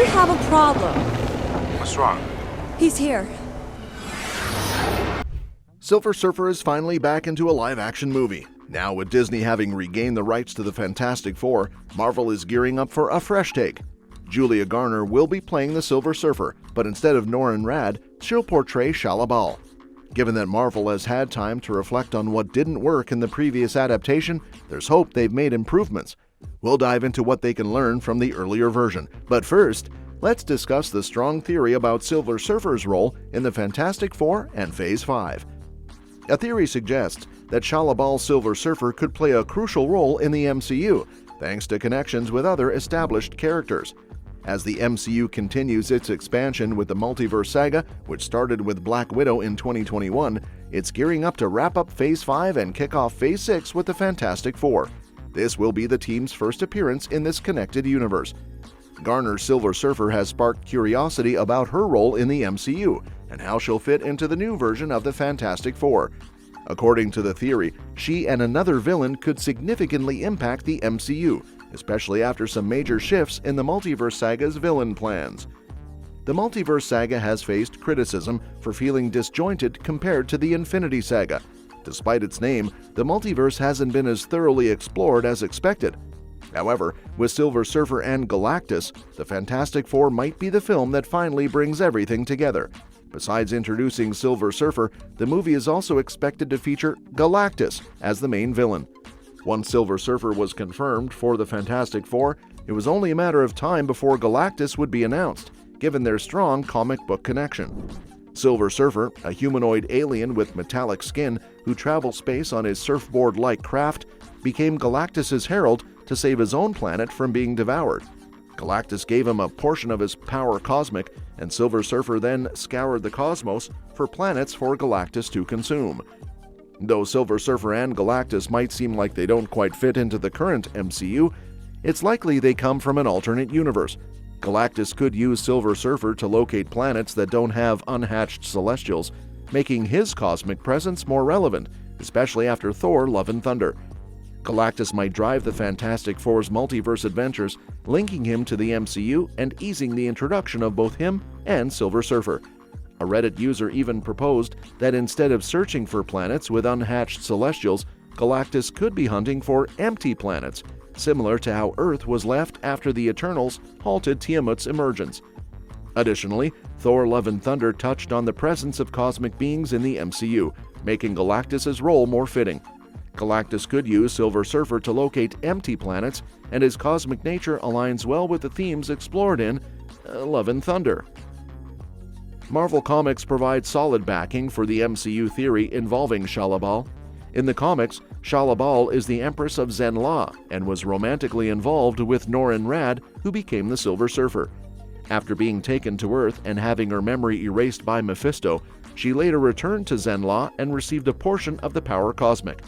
We have a problem. What's wrong? He's here. Silver Surfer is finally back into a live-action movie. Now, with Disney having regained the rights to the Fantastic Four, Marvel is gearing up for a fresh take. Julia Garner will be playing the Silver Surfer, but instead of Norrin Radd, she'll portray Shalla-Bal. Given that Marvel has had time to reflect on what didn't work in the previous adaptation, there's hope they've made improvements. We'll dive into what they can learn from the earlier version. But first, let's discuss the strong theory about Silver Surfer's role in the Fantastic Four and Phase 5. A theory suggests that Shalla-Bal's Silver Surfer could play a crucial role in the MCU, thanks to connections with other established characters. As the MCU continues its expansion with the Multiverse Saga, which started with Black Widow in 2021, it's gearing up to wrap up Phase 5 and kick off Phase 6 with the Fantastic Four. This will be the team's first appearance in this connected universe. Garner's Silver Surfer has sparked curiosity about her role in the MCU and how she'll fit into the new version of the Fantastic Four. According to the theory, she and another villain could significantly impact the MCU, especially after some major shifts in the Multiverse Saga's villain plans. The Multiverse Saga has faced criticism for feeling disjointed compared to the Infinity Saga. Despite its name, the multiverse hasn't been as thoroughly explored as expected. However, with Silver Surfer and Galactus, the Fantastic Four might be the film that finally brings everything together. Besides introducing Silver Surfer, the movie is also expected to feature Galactus as the main villain. Once Silver Surfer was confirmed for the Fantastic Four, it was only a matter of time before Galactus would be announced, given their strong comic book connection. Silver Surfer, a humanoid alien with metallic skin who travels space on his surfboard-like craft, became Galactus's herald to save his own planet from being devoured. Galactus gave him a portion of his power cosmic, and Silver Surfer then scoured the cosmos for planets for Galactus to consume. Though Silver Surfer and Galactus might seem like they don't quite fit into the current MCU, it's likely they come from an alternate universe. Galactus could use Silver Surfer to locate planets that don't have unhatched Celestials, making his cosmic presence more relevant, especially after Thor: Love and Thunder. Galactus might drive the Fantastic Four's multiverse adventures, linking him to the MCU and easing the introduction of both him and Silver Surfer. A Reddit user even proposed that instead of searching for planets with unhatched Celestials, Galactus could be hunting for empty planets, similar to how Earth was left after the Eternals halted Tiamut's emergence. Additionally, Thor: Love and Thunder touched on the presence of cosmic beings in the MCU, making Galactus's role more fitting. Galactus could use Silver Surfer to locate empty planets, and his cosmic nature aligns well with the themes explored in Love and Thunder. Marvel Comics provides solid backing for the MCU theory involving Shalla-Bal. In the comics, Shalla-Bal is the Empress of Zenn-La and was romantically involved with Norrin Radd, who became the Silver Surfer. After being taken to Earth and having her memory erased by Mephisto, she later returned to Zenn-La and received a portion of the power cosmic.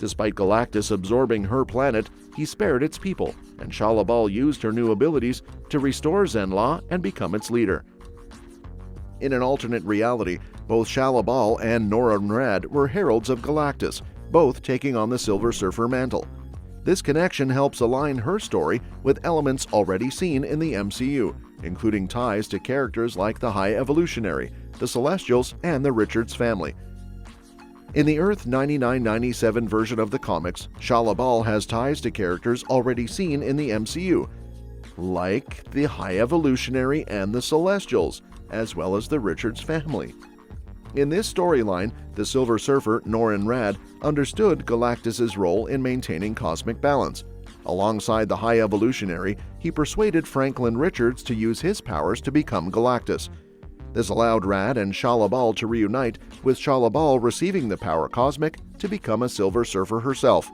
Despite Galactus absorbing her planet, he spared its people, and Shalla-Bal used her new abilities to restore Zenn-La and become its leader. In an alternate reality, both Shalla-Bal and Norrin Radd were heralds of Galactus, both taking on the Silver Surfer mantle. This connection helps align her story with elements already seen in the MCU, including ties to characters like the High Evolutionary, the Celestials, and the Richards family. In the Earth 9997 version of the comics, Shalla-Bal has ties to characters already seen in the MCU, like the High Evolutionary and the Celestials, as well as the Richards family. In this storyline, the Silver Surfer, Norrin Radd, understood Galactus's role in maintaining cosmic balance. Alongside the High Evolutionary, he persuaded Franklin Richards to use his powers to become Galactus. This allowed Radd and Shalla-Bal to reunite, with Shalla-Bal receiving the power cosmic to become a Silver Surfer herself.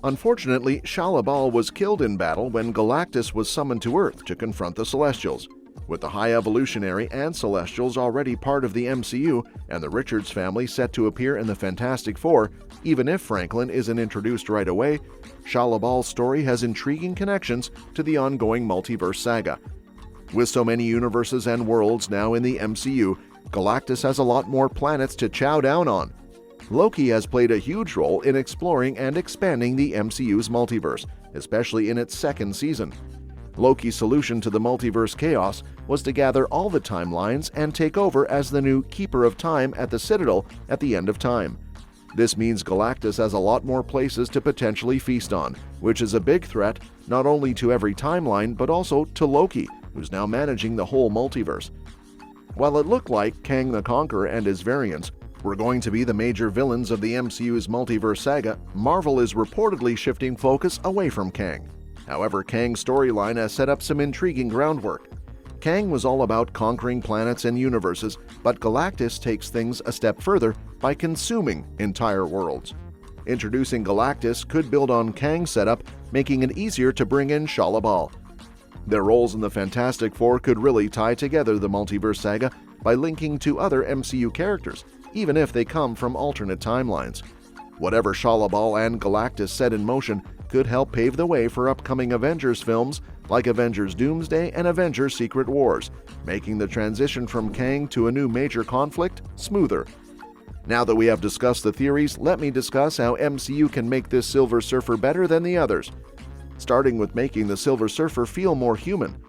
Unfortunately, Shalla-Bal was killed in battle when Galactus was summoned to Earth to confront the Celestials. With the High Evolutionary and Celestials already part of the MCU and the Richards family set to appear in the Fantastic Four, even if Franklin isn't introduced right away, Shalla-Bal's story has intriguing connections to the ongoing Multiverse Saga. With so many universes and worlds now in the MCU, Galactus has a lot more planets to chow down on. Loki has played a huge role in exploring and expanding the MCU's multiverse, especially in its second season. Loki's solution to the multiverse chaos was to gather all the timelines and take over as the new Keeper of Time at the Citadel at the end of time. This means Galactus has a lot more places to potentially feast on, which is a big threat not only to every timeline but also to Loki, who's now managing the whole multiverse. While it looked like Kang the Conqueror and his variants were going to be the major villains of the MCU's multiverse saga, Marvel is reportedly shifting focus away from Kang. However, Kang's storyline has set up some intriguing groundwork. Kang was all about conquering planets and universes, but Galactus takes things a step further by consuming entire worlds. Introducing Galactus could build on Kang's setup, making it easier to bring in Shalla Bal. Their roles in the Fantastic Four could really tie together the multiverse saga by linking to other MCU characters, even if they come from alternate timelines. Whatever Shalla Bal and Galactus set in motion could help pave the way for upcoming Avengers films like Avengers Doomsday and Avengers Secret Wars, making the transition from Kang to a new major conflict smoother. Now that we have discussed the theories, let me discuss how MCU can make this Silver Surfer better than the others, starting with making the Silver Surfer feel more human.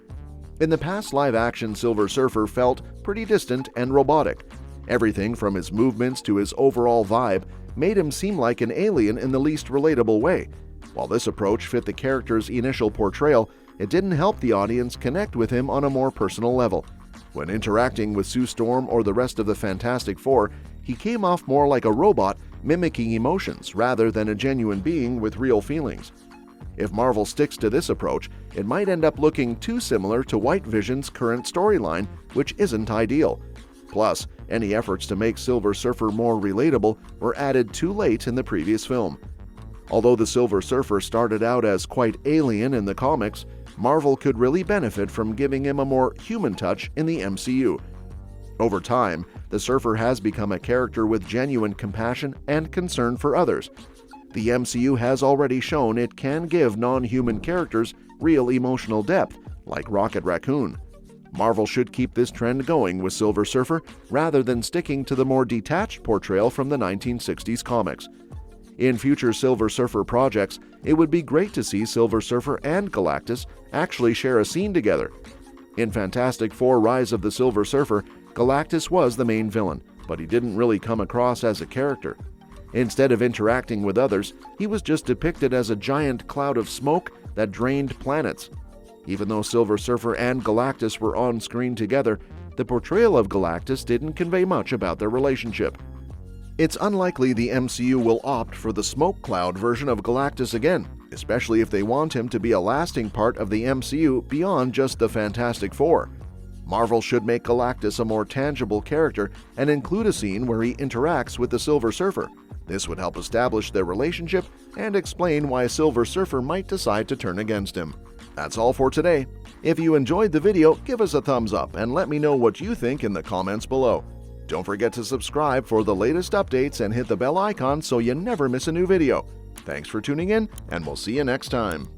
In the past live-action Silver Surfer felt pretty distant and robotic. Everything from his movements to his overall vibe made him seem like an alien in the least relatable way. While this approach fit the character's initial portrayal, it didn't help the audience connect with him on a more personal level. When interacting with Sue Storm or the rest of the Fantastic Four, he came off more like a robot mimicking emotions rather than a genuine being with real feelings. If Marvel sticks to this approach, it might end up looking too similar to White Vision's current storyline, which isn't ideal. Plus, any efforts to make Silver Surfer more relatable were added too late in the previous film. Although the Silver Surfer started out as quite alien in the comics, Marvel could really benefit from giving him a more human touch in the MCU. Over time, the Surfer has become a character with genuine compassion and concern for others. The MCU has already shown it can give non-human characters real emotional depth, like Rocket Raccoon. Marvel should keep this trend going with Silver Surfer rather than sticking to the more detached portrayal from the 1960s comics. In future Silver Surfer projects, it would be great to see Silver Surfer and Galactus actually share a scene together. In Fantastic Four: Rise of the Silver Surfer, Galactus was the main villain, but he didn't really come across as a character. Instead of interacting with others, he was just depicted as a giant cloud of smoke that drained planets. Even though Silver Surfer and Galactus were on screen together, the portrayal of Galactus didn't convey much about their relationship. It's unlikely the MCU will opt for the smoke cloud version of Galactus again, especially if they want him to be a lasting part of the MCU beyond just the Fantastic Four. Marvel should make Galactus a more tangible character and include a scene where he interacts with the Silver Surfer. This would help establish their relationship and explain why Silver Surfer might decide to turn against him. That's all for today. If you enjoyed the video, give us a thumbs up and let me know what you think in the comments below. Don't forget to subscribe for the latest updates and hit the bell icon so you never miss a new video. Thanks for tuning in, and we'll see you next time.